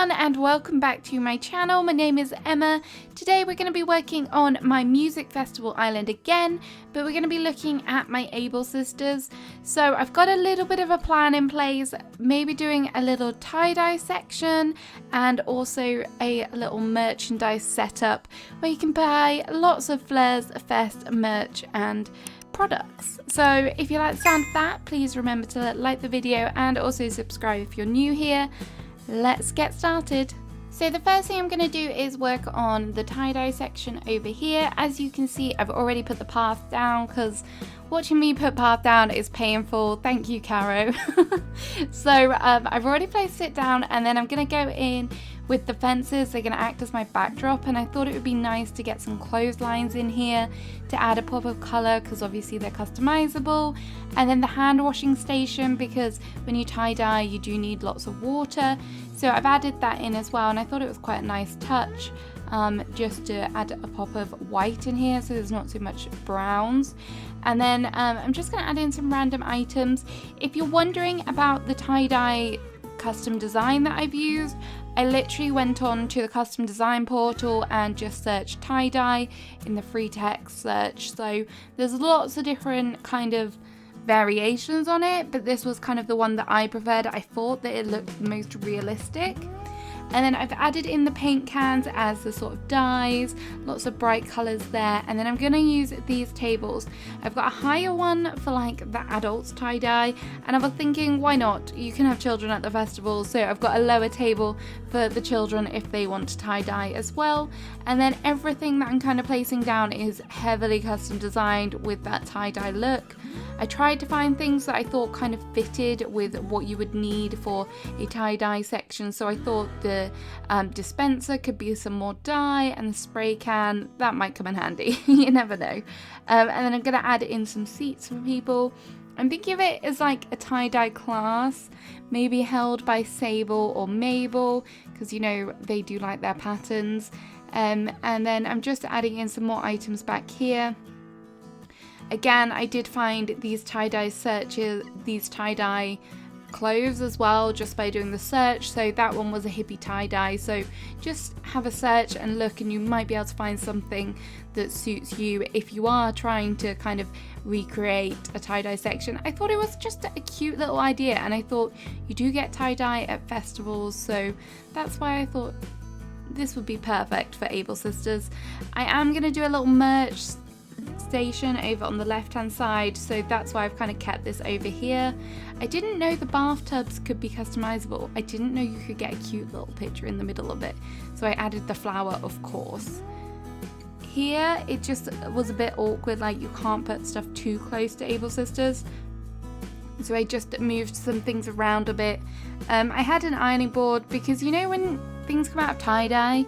everyone and welcome back to my channel. My name is Emma. Today we're going to be working on my music festival island again, but we're going to be looking at my Able sisters. So I've got a little bit of a plan in place, maybe doing a little tie-dye section and also a little merchandise setup where you can buy lots of Fleurs Fest merch and products. So if you like the sound of that, please remember to like the video and also subscribe if you're new here. Let's get started. So the first thing I'm going to do is work on the tie-dye section over here. As you can see, I've already put the path down because watching me put path down is painful. Thank you, Caro. So I've already placed it down, and then I'm going to go in with the fences. They're going to act as my backdrop, and I thought it would be nice to get some clotheslines in here to add a pop of colour because obviously they're customizable. And then the hand washing station, because when you tie-dye you do need lots of water, so I've added that in as well, and I thought it was quite a nice touch just to add a pop of white in here so there's not so much browns. And then I'm just going to add in some random items. If you're wondering about the tie-dye custom design that I've used, I literally went on to the custom design portal and just searched tie-dye in the free text search. So there's lots of different kind of variations on it, but this was kind of the one that I preferred. I thought that it looked the most realistic. And then I've added in the paint cans as the sort of dyes, lots of bright colours there. And then I'm going to use these tables. I've got a higher one for like the adults tie-dye, and I was thinking, why not? You can have children at the festival, so I've got a lower table for the children if they want to tie-dye as well. And then everything that I'm kind of placing down is heavily custom designed with that tie-dye look. I tried to find things that I thought kind of fitted with what you would need for a tie-dye section. So I thought the dispenser could be some more dye, and the spray can, that might come in handy. You never know. And then I'm going to add in some seats for people. I'm thinking of it as like a tie-dye class, maybe held by Sable or Mabel, because you know they do like their patterns. And then I'm just adding in some more items back here. Again, I did find these tie-dye searches, these tie-dye clothes as well, just by doing the search. So that one was a hippie tie-dye. So just have a search and look, and you might be able to find something that suits you if you are trying to kind of recreate a tie-dye section. I thought it was just a cute little idea, and I thought you do get tie-dye at festivals, so that's why I thought this would be perfect for Able Sisters. I am going to do a little merch station over on the left hand side, so that's why I've kind of kept this over here. I didn't know the bathtubs could be customizable. I didn't know you could get a cute little picture in the middle of it, so I added the flower, of course. Here it just was a bit awkward, like you can't put stuff too close to Able Sisters, so I just moved some things around a bit. I had an ironing board because you know when things come out of tie-dye,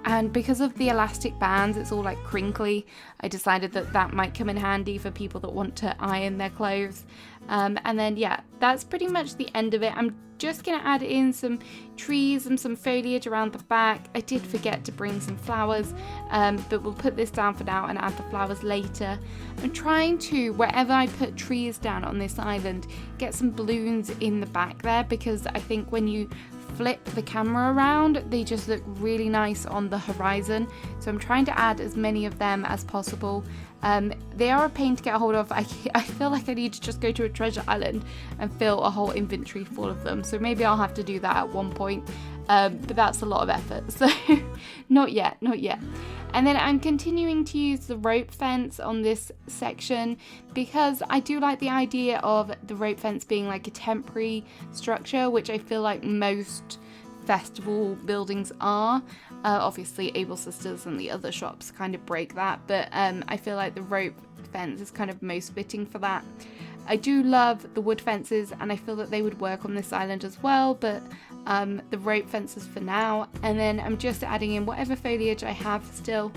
and because of the elastic bands, it's all like crinkly. I decided that that might come in handy for people that want to iron their clothes. And then yeah, that's pretty much the end of it. I'm just going to add in some trees and some foliage around the back. I did forget to bring some flowers, but we'll put this down for now and add the flowers later. I'm trying to, wherever I put trees down on this island, get some balloons in the back there, because I think when you flip the camera around, they just look really nice on the horizon. So I'm trying to add as many of them as possible. They are a pain to get a hold of. I feel like I need to just go to a treasure island and fill a whole inventory full of them. So maybe I'll have to do that at one point. But that's a lot of effort. So not yet. And then I'm continuing to use the rope fence on this section because I do like the idea of the rope fence being like a temporary structure, which I feel like most festival buildings are. Obviously Able Sisters and the other shops kind of break that, but I feel like the rope fence is kind of most fitting for that. I do love the wood fences, and I feel that they would work on this island as well, but the rope fences for now. And then I'm just adding in whatever foliage I have still.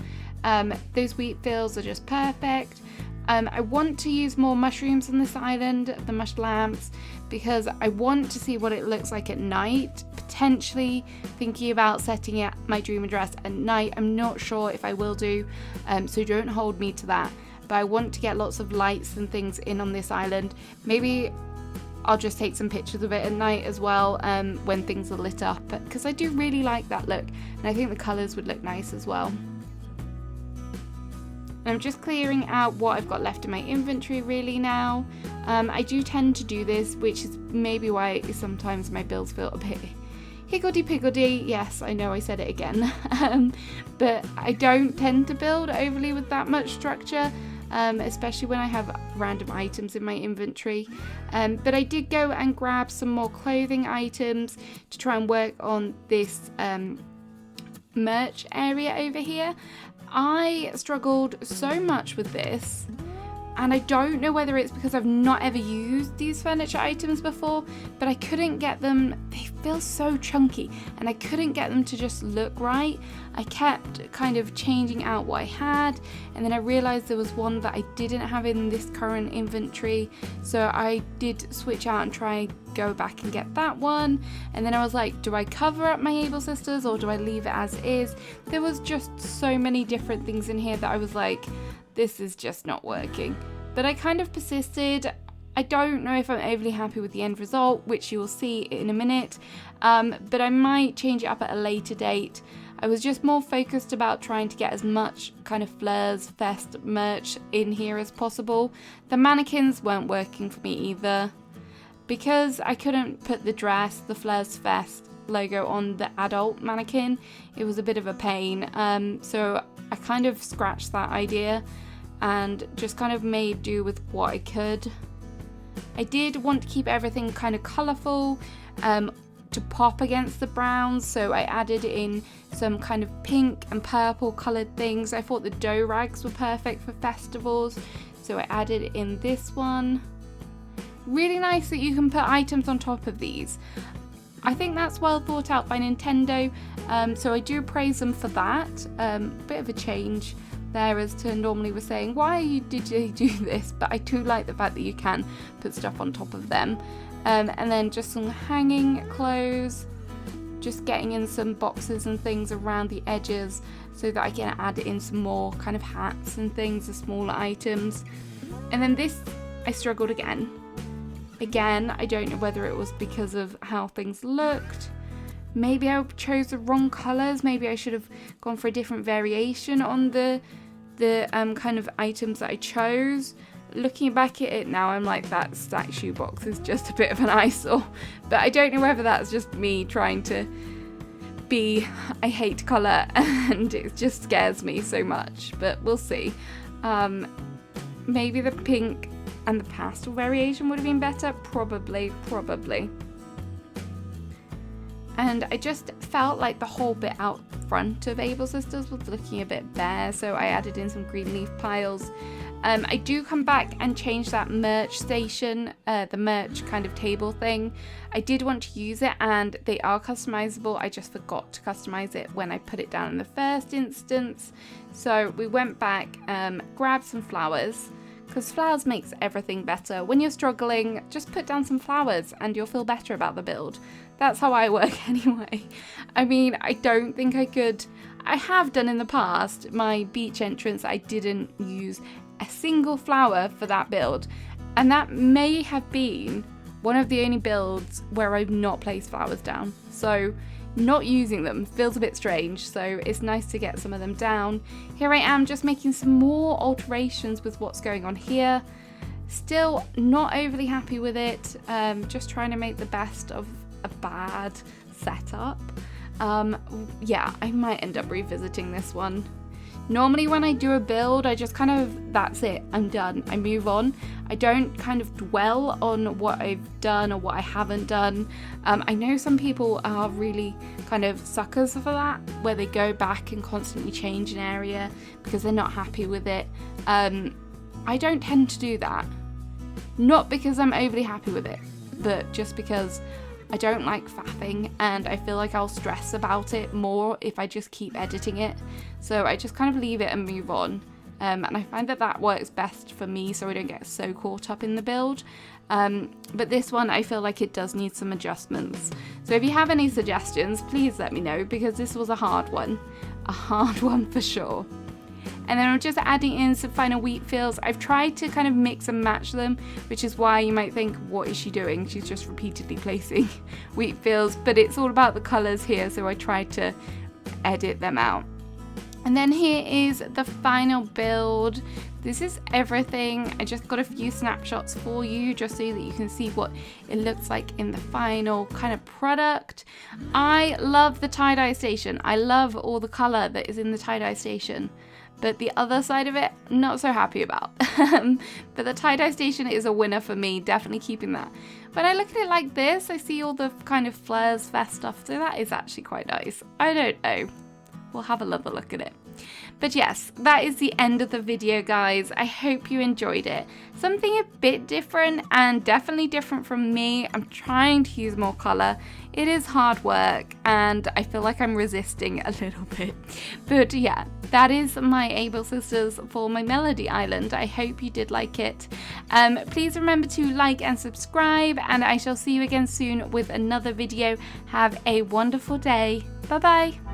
Those wheat fields are just perfect. I want to use more mushrooms on this island, the mush lamps, because I want to see what it looks like at night. Potentially thinking about setting it my dream address at night. I'm not sure if I will do, so don't hold me to that. But I want to get lots of lights and things in on this island. Maybe I'll just take some pictures of it at night as well, when things are lit up, because I do really like that look, and I think the colours would look nice as well. And I'm just clearing out what I've got left in my inventory really now. I do tend to do this, which is maybe why sometimes my builds feel a bit higgledy-piggledy. Yes, I know I said it again. But I don't tend to build overly with that much structure, especially when I have random items in my inventory. But I did go and grab some more clothing items to try and work on this merch area over here. I struggled so much with this, and I don't know whether it's because I've not ever used these furniture items before, but I couldn't get them, they feel so chunky, and I couldn't get them to just look right. I kept kind of changing out what I had, and then I realized there was one that I didn't have in this current inventory, so I did switch out and try go back and get that one. And then I was like, do I cover up my Able Sisters or do I leave it as is? There was just so many different things in here that I was like, this is just not working. But I kind of persisted. I don't know if I'm overly happy with the end result, which you will see in a minute, but I might change it up at a later date. I was just more focused about trying to get as much kind of Fleurs Fest merch in here as possible. The mannequins weren't working for me either, because I couldn't put the dress, the Fleurs Fest logo on the adult mannequin. It was a bit of a pain, so I kind of scratched that idea and just kind of made do with what I could. I did want to keep everything kind of colourful to pop against the browns, so I added in some kind of pink and purple coloured things. I thought the dough rags were perfect for festivals, so I added in this one. Really nice that you can put items on top of these. I think that's well thought out by Nintendo, so I do praise them for that. Bit of a change there as to normally we're saying, why did you do this? But I do like the fact that you can put stuff on top of them. And then just some hanging clothes, just getting in some boxes and things around the edges so that I can add in some more kind of hats and things, the smaller items. And then this, I struggled again. Again, I don't know whether it was because of how things looked. Maybe I chose the wrong colours. Maybe I should have gone for a different variation on the kind of items that I chose. Looking back at it now, I'm like, that stack shoebox is just a bit of an eyesore. But I don't know whether that's just me trying to be, I hate colour and it just scares me so much. But we'll see. Maybe the pink and the pastel variation would have been better. Probably. And I just felt like the whole bit out front of Able Sisters was looking a bit bare, so I added in some green leaf piles. I do come back and change that merch station, the merch kind of table thing. I did want to use it and they are customizable. I just forgot to customize it when I put it down in the first instance. So we went back, grabbed some flowers, because flowers makes everything better. When you're struggling, just put down some flowers and you'll feel better about the build. That's how I work anyway. I mean, I don't think I could. I have done in the past. My beach entrance, I didn't use a single flower for that build. And that may have been one of the only builds where I've not placed flowers down. So not using them feels a bit strange, so it's nice to get some of them down. Here I am just making some more alterations with what's going on here. Still not overly happy with it, just trying to make the best of a bad setup. Yeah, I might end up revisiting this one. Normally when I do a build, I just kind of, that's it, I'm done, I move on. I don't kind of dwell on what I've done or what I haven't done. I know some people are really kind of suckers for that, where they go back and constantly change an area because they're not happy with it. I don't tend to do that. Not because I'm overly happy with it, but just because I don't like faffing and I feel like I'll stress about it more if I just keep editing it. So I just kind of leave it and move on. And I find that that works best for me so I don't get so caught up in the build. But this one, I feel like it does need some adjustments. So if you have any suggestions, please let me know, because this was a hard one for sure. And then I'm just adding in some final wheat fields. I've tried to kind of mix and match them, which is why you might think, what is she doing? She's just repeatedly placing wheat fields, but it's all about the colors here, so I tried to edit them out. And then here is the final build. This is everything. I just got a few snapshots for you just so that you can see what it looks like in the final kind of product. I love the tie-dye station. I love all the color that is in the tie-dye station, but the other side of it, not so happy about. But the tie-dye station is a winner for me, definitely keeping that. When I look at it like this, I see all the kind of flares vest stuff, so that is actually quite nice. I don't know. We'll have another look at it. But yes, that is the end of the video, guys. I hope you enjoyed it. Something a bit different, and definitely different from me. I'm trying to use more color. It is hard work, and I feel like I'm resisting a little bit. But yeah, that is my Able Sisters for my Melody Island. I hope you did like it. Please remember to like and subscribe, and I shall see you again soon with another video. Have a wonderful day. Bye bye.